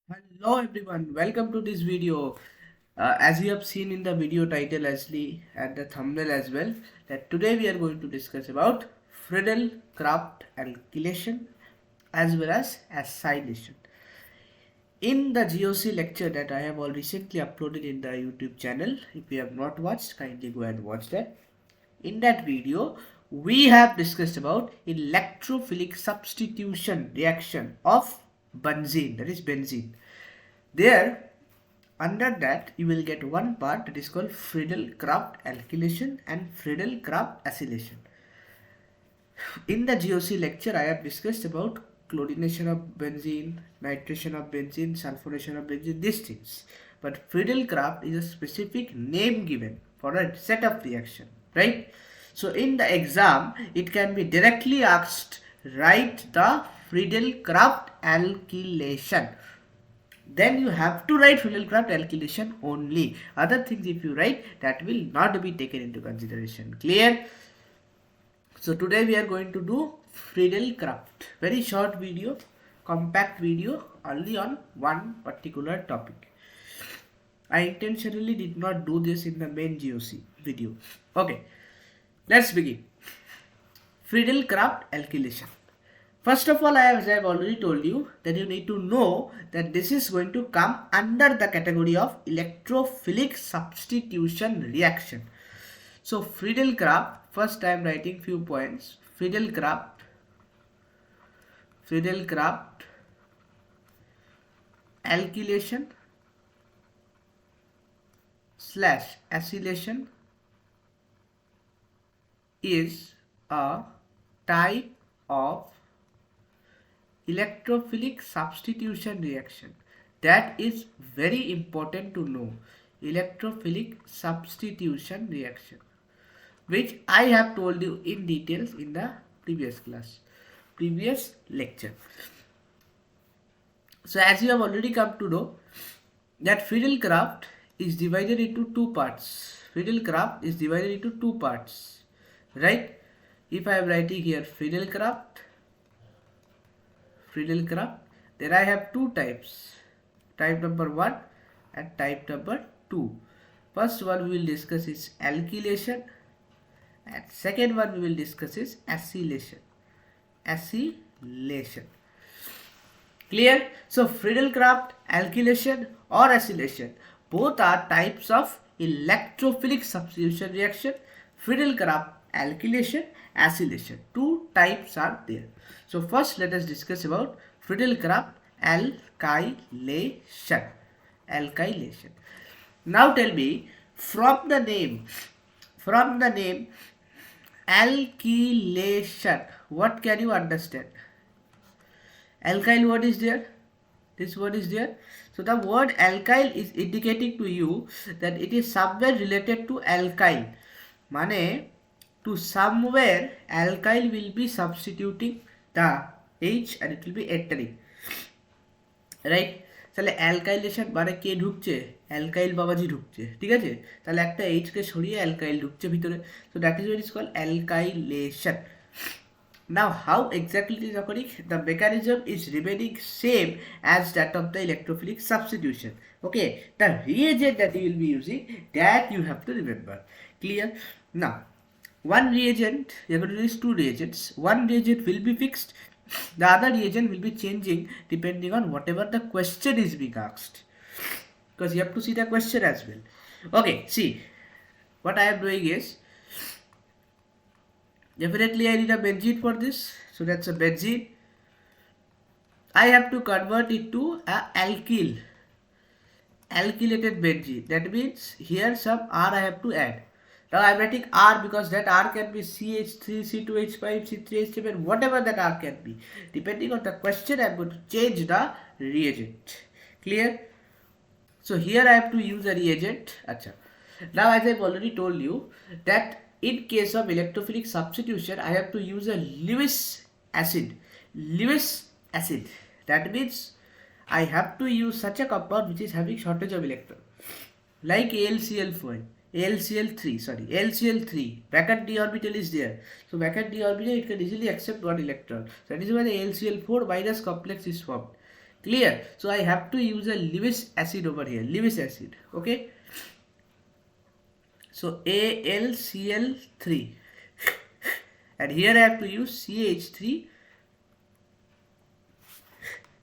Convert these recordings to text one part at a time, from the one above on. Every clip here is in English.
Hello everyone, welcome to this video. As you have seen in the video title and the thumbnail as well, that today we are going to discuss about Freidel craft alkylation as well as acylation. In the GOC lecture that I have all recently uploaded in the YouTube channel, if you have not watched, kindly go and watch that. In that video, we have discussed about electrophilic substitution reaction of benzene, that is benzene. There, under that, you will get one part that is called Freidel-Crafts alkylation and Freidel-Crafts acylation. In the GOC lecture, I have discussed about chlorination of benzene, nitration of benzene, sulfonation of benzene, these things. But Freidel-Crafts is a specific name given for a set of reaction, right? So in the exam, it can be directly asked, write the Freidel-Crafts alkylation. Then you have to write Freidel-Crafts alkylation only. Other things if you write, that will not be taken into consideration. Clear? So today we are going to do Freidel-Crafts. Very short video, compact video, only on one particular topic. I intentionally did not do this in the main GOC video. Okay, let's begin. Freidel-Crafts alkylation. First of all, as I have already told you that you need to know that this is going to come under the category of electrophilic substitution reaction. So Freidel-Crafts, first I am writing few points. Freidel-Crafts alkylation / acylation is a type of electrophilic substitution reaction. That is very important to know. Electrophilic substitution reaction, which I have told you in details in the previous lecture. So as you have already come to know that Freidel-Crafts is divided into two parts. Freidel-Crafts is divided into two parts, right? If I am writing here Freidel-Crafts, then I have two types, type number 1 and type number 2. First one we will discuss is alkylation and second one we will discuss is acylation. Clear? So Freidel-Crafts alkylation or acylation, both are types of electrophilic substitution reaction. Freidel-Crafts alkylation, acylation, two types are there. So first let us discuss about Freidel-Crafts alkylation. Now tell me, from the name alkylation, what can you understand? Alkyl word is there, this word is there. So the word alkyl is indicating to you that it is somewhere related to alkyl. Mane, to somewhere alkyl will be substituting the H and it will be entering, right? তাহলে alkylation মানে কে ঢুকছে? Alkyl বাবাজি ঢুকছে, ঠিক আছে? তাহলে একটা H কে সরিয়ে অ্যালকাইল ঢুকছে ভিতরে, so that is what is called alkylation. Now how exactly it is occurring? The mechanism is remaining same as that of the electrophilic substitution. Okay, the reagent that you will be using, that you have to remember. Clear? Now one reagent, you are going to use two reagents. One reagent will be fixed, the other reagent will be changing depending on whatever the question is being asked, because you have to see the question as well. Okay, see what I am doing is, definitely I need a benzene for this, so that's a benzene. I have to convert it to a alkylated benzene. That means here some R I have to add. Now I am writing R because that R can be CH3, C2H5, C3H7, whatever that R can be. Depending on the question, I am going to change the reagent. Clear? So here I have to use a reagent. Achha. Now as I have already told you that in case of electrophilic substitution, I have to use a Lewis acid. That means I have to use such a compound which is having shortage of electron, like AlCl3, vacant d orbital is there. So vacant d orbital, it can easily accept one electron. So that is why the AlCl4 minus complex is formed. Clear? So I have to use a Lewis acid over here, Lewis acid. Okay. So AlCl3, and here I have to use CH3.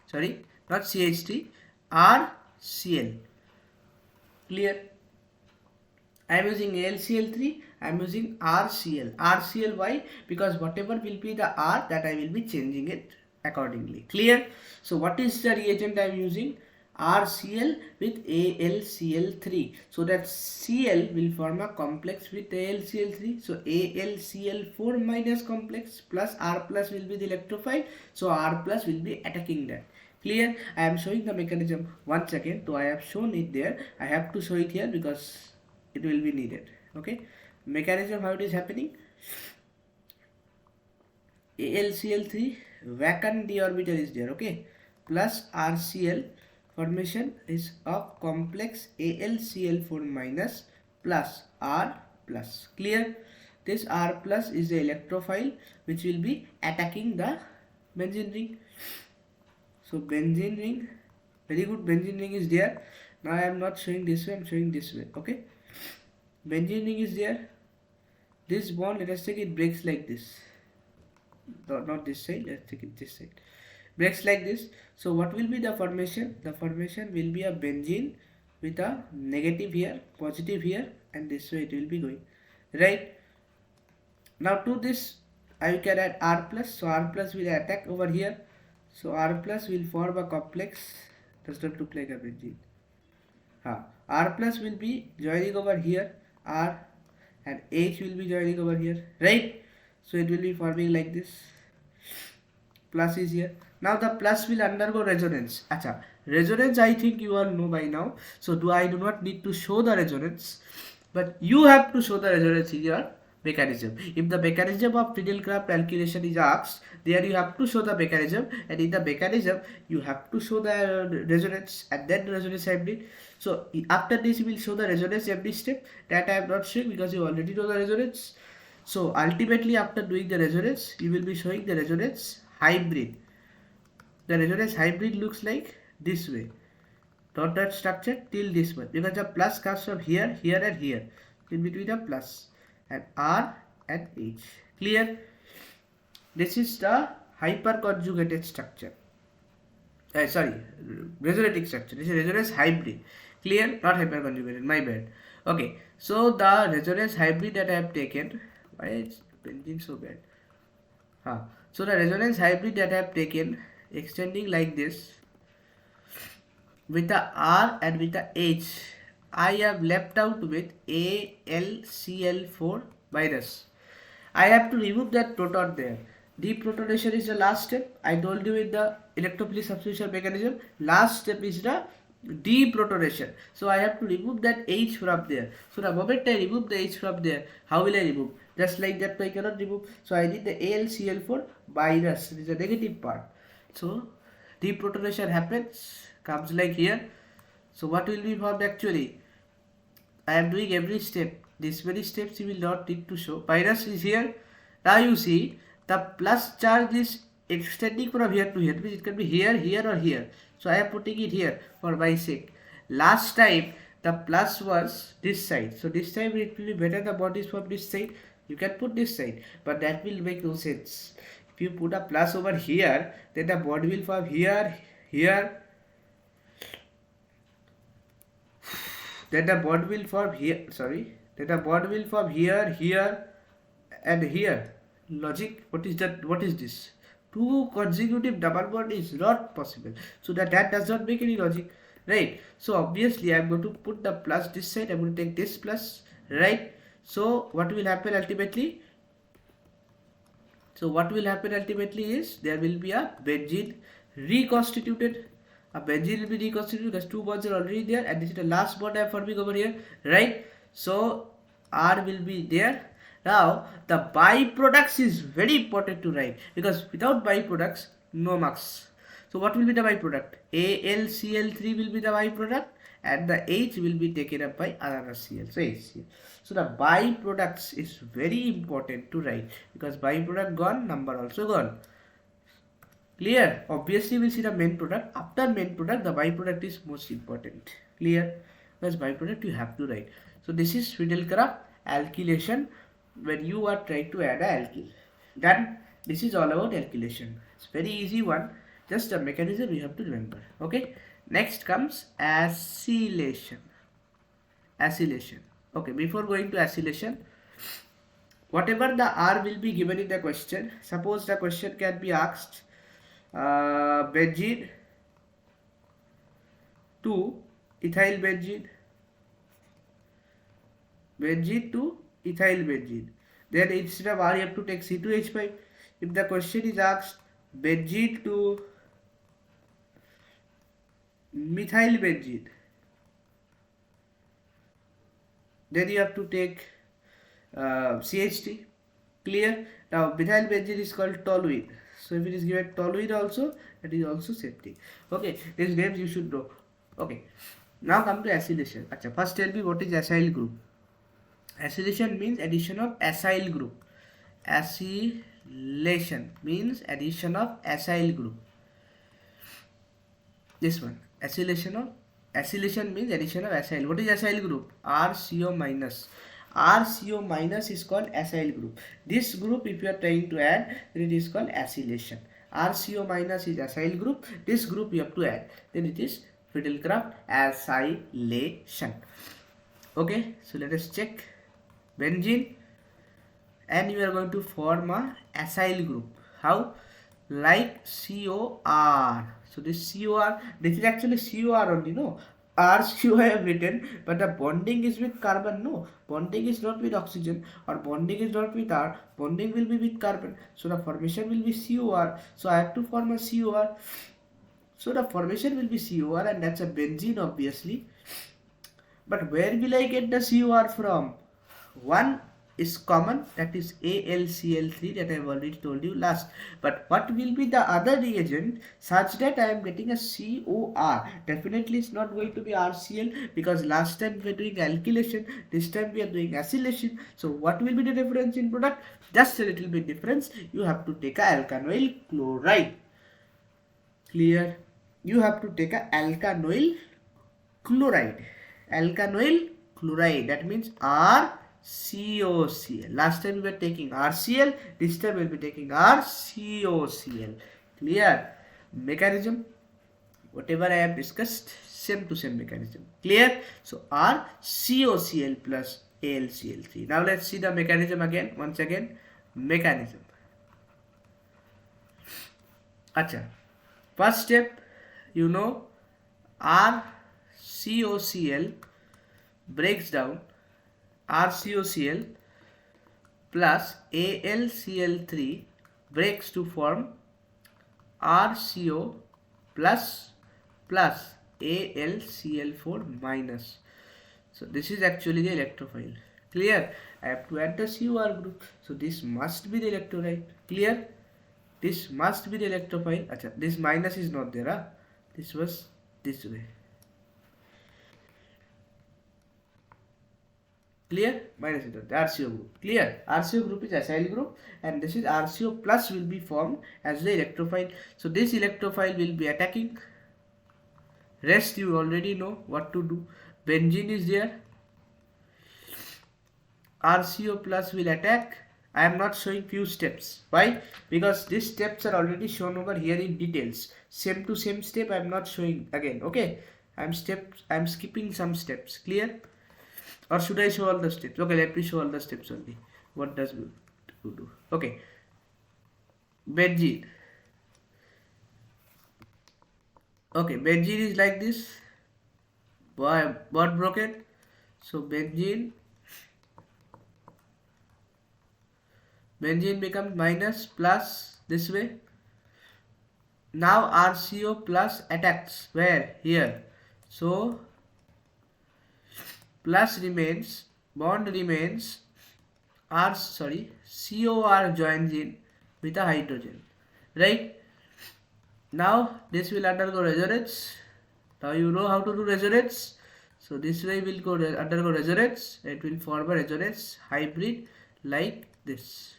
Sorry, not CH3, RCl. Clear? I am using AlCl3, I am using RCl. RCl, why? Because whatever will be the R, that I will be changing it accordingly. Clear? So what is the reagent I am using? RCl with AlCl3. So that Cl will form a complex with AlCl3. So AlCl4 minus complex plus R plus will be the electrophile. So R plus will be attacking that. Clear? I am showing the mechanism once again. So I have shown it there. I have to show it here because it will be needed. Okay, mechanism, how it is happening. AlCl3 vacant d orbital is there, okay, plus RCl formation is of complex AlCl4 minus plus R plus. Clear? This R plus is the electrophile which will be attacking the benzene ring. So benzene ring, very good, benzene ring is there. Now I am not showing this way, I am showing this way. Okay, benzene ring is there. This bond, let us take it, breaks like this. Not this side, let's take it this side. Breaks like this. So what will be the formation? The formation will be a benzene with a negative here, positive here, and this way it will be going. Right? Now to this I can add R plus. So R plus will attack over here. So R plus will form a complex. Does not look like a benzene. R plus will be joining over here, R, and H will be joining over here, right? So it will be forming like this. Plus is here. Now the plus will undergo resonance. Acha, resonance I think you all know by now. So I do not need to show the resonance, but you have to show the resonance in your mechanism. If the mechanism of Freidel-Crafts alkylation is asked, there you have to show the mechanism, and in the mechanism you have to show the resonance and then resonance hybrid. So after this you will show the resonance every step. That I am not showing because you already know the resonance. So ultimately after doing the resonance, you will be showing the resonance hybrid. The resonance hybrid looks like this way. Dot dot structure till this one, because the plus comes from here, here and here. In between the plus and R and H. Clear? This is the hyperconjugated structure. Resonating structure. This is resonance hybrid. Clear? Not hyperconjugated, my bad. Okay, so the resonance hybrid that I have taken, why is benzene so bad? So the resonance hybrid that I have taken, extending like this, with the R and with the H, I have left out with AlCl4 minus. I have to remove that proton there. Deprotonation is the last step. I told you in the electrophilic substitution mechanism, last step is the deprotonation. So I have to remove that H from there. So the moment I remove the H from there, how will I remove? Just like that I cannot remove. So I need the AlCl4 minus. This is the negative part. So deprotonation happens, comes like here. So what will be formed actually? I am doing every step. These many steps you will not need to show. Minus is here. Now you see the plus charge is extending from here to here. It can be here, here or here. So I am putting it here for my sake. Last time the plus was this side. So this time it will be better the bond is from this side. You can put this side, but that will make no sense. If you put a plus over here, then the bond will form here, here. Then the bond will form here. Then the bond will form here, here, and here. Logic? What is that? What is this? Two consecutive double bond is not possible. So that does not make any logic, right? So obviously I am going to put the plus this side. I am going to take this plus, right? So what will happen ultimately? So what will happen ultimately is there will be a benzene reconstituted. A benzene will be reconstituted because two bonds are already there, and this is the last bond I am forming over here, right? So R will be there. Now the byproducts is very important to write, because without byproducts no marks. So what will be the byproduct? AlCl3 will be the byproduct, and the H will be taken up by another Cl, so HCl. So the byproducts is very important to write, because byproduct gone, number also gone. Clear? Obviously we'll see the main product. After main product, the byproduct is most important. Clear? Because byproduct you have to write. So this is Freidel alkylation when you are trying to add a alkyl. Then this is all about alkylation. It's very easy one. Just the mechanism you have to remember. Okay. Next comes acylation. Acylation. Okay. Before going to acylation, whatever the R will be given in the question. Suppose the question can be asked benzene to ethyl benzene, benzene to ethyl benzene. Then instead of R you have to take C2H5. If the question is asked benzene to methyl benzene, then you have to take CH3. Clear? Now methyl benzene is called toluene. So if it is given toluene also, that is also same thing. Okay, these names you should know. Okay, now come to acylation. Achha, first tell me what is acyl group. Acylation means addition of acyl group. Acylation means addition of acyl group. This one, acylation means addition of acyl. What is acyl group? RCO minus. RCO minus is called acyl group. This group if you are trying to add, then it is called acylation. RCO minus is acyl group. This group you have to add, then it is Freidel acylation. Okay, so let us check. Benzene, and you are going to form a acyl group. How? Like COR. So this COR, this is actually COR only, no? RCO I have written, but the bonding is with carbon, no? Bonding is not with oxygen, or bonding is not with R, bonding will be with carbon. So the formation will be COR. So I have to form a COR. So the formation will be COR, and that's a benzene obviously. But where will I get the COR from? One is common, that is AlCl3, that I have already told you last. But what will be the other reagent such that I am getting a COR? Definitely it's not going to be RCl, because last time we were doing alkylation, this time we are doing acylation. So what will be the difference in product? Just a little bit difference. You have to take a alkanoyl chloride. Clear? You have to take a alkanoyl chloride. Alkanoyl chloride, that means RCOCl. Last time we were taking RCl, this time we will be taking RCOCl. Clear? Mechanism, whatever I have discussed, same to same mechanism. Clear? So RCOCl plus AlCl3. Now let's see the mechanism again. Once again, mechanism. Acha. First step, you know, RCOCl breaks down RCOCl plus AlCl3 breaks to form RCO plus AlCl4 minus. So this is actually the electrophile. Clear? I have to add the COR group. So this must be the electrolyte. Clear? This must be the electrophile. Achha, this minus is not there. Huh? This was this way. Clear? Minus is not the RCO group. Clear? RCO group is acyl group, and this is RCO plus will be formed as the electrophile. So this electrophile will be attacking. Rest you already know what to do. Benzene is there. RCO plus will attack. I am not showing few steps. Why? Because these steps are already shown over here in details. Same to same step I am not showing again. Okay. I am skipping some steps. Clear? Or should I show all the steps? Okay, let me show all the steps only. What does we do? Okay. Benzene. Okay, benzene is like this. What broken? So benzene becomes minus plus this way. Now RCO plus attacks where? Here. So plus remains, bond remains, COR joins in with a hydrogen, right? Now this will undergo resonance. Now you know how to do resonance. So this way will undergo resonance. It will form a resonance hybrid like this,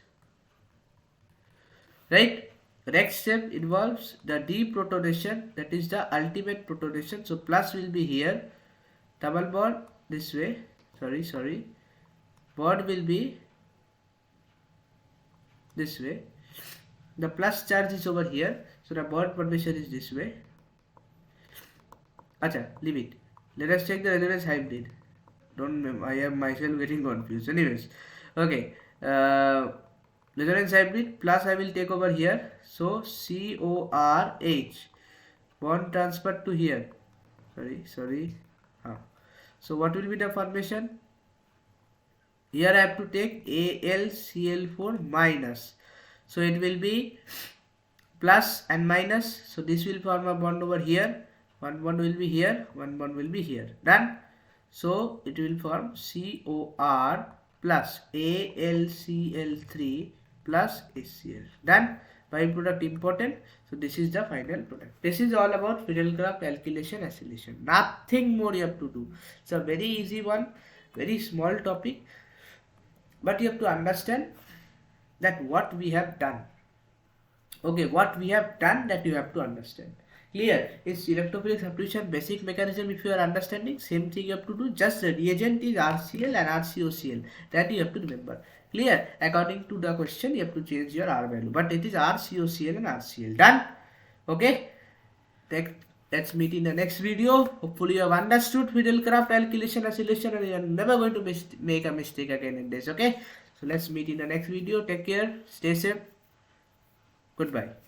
right? Next step involves the deprotonation, that is the ultimate protonation. So plus will be here, double bond this way, sorry, bond will be this way, the plus charge is over here, so the bond formation is this way. Acha, leave it. Let us check the resonance hybrid. I am myself getting confused. Anyways, okay. Resonance hybrid plus I will take over here. So CORH, bond transfer to here. Sorry. So what will be the formation? Here I have to take AlCl4 minus. So it will be plus and minus. So this will form a bond over here. One bond will be here. One bond will be here. Done. So it will form COR plus AlCl3 plus HCl. Done. Byproduct important. So this is the final product. This is all about Freidel-Crafts, alkylation, acylation. Nothing more you have to do. It's a very easy one, very small topic, but you have to understand that what we have done. Okay, what we have done, that you have to understand. Clear? It's electrophilic substitution basic mechanism. If you are understanding, same thing you have to do. Just the reagent is RCl and RCOCl. That you have to remember. Clear? According to the question, you have to change your R value. But it is RCOCl and RCl. Done? Okay? Let's meet in the next video. Hopefully you have understood Freidel-Crafts, alkylation, acylation, and you are never going to make a mistake again in this. Okay? So let's meet in the next video. Take care. Stay safe. Goodbye.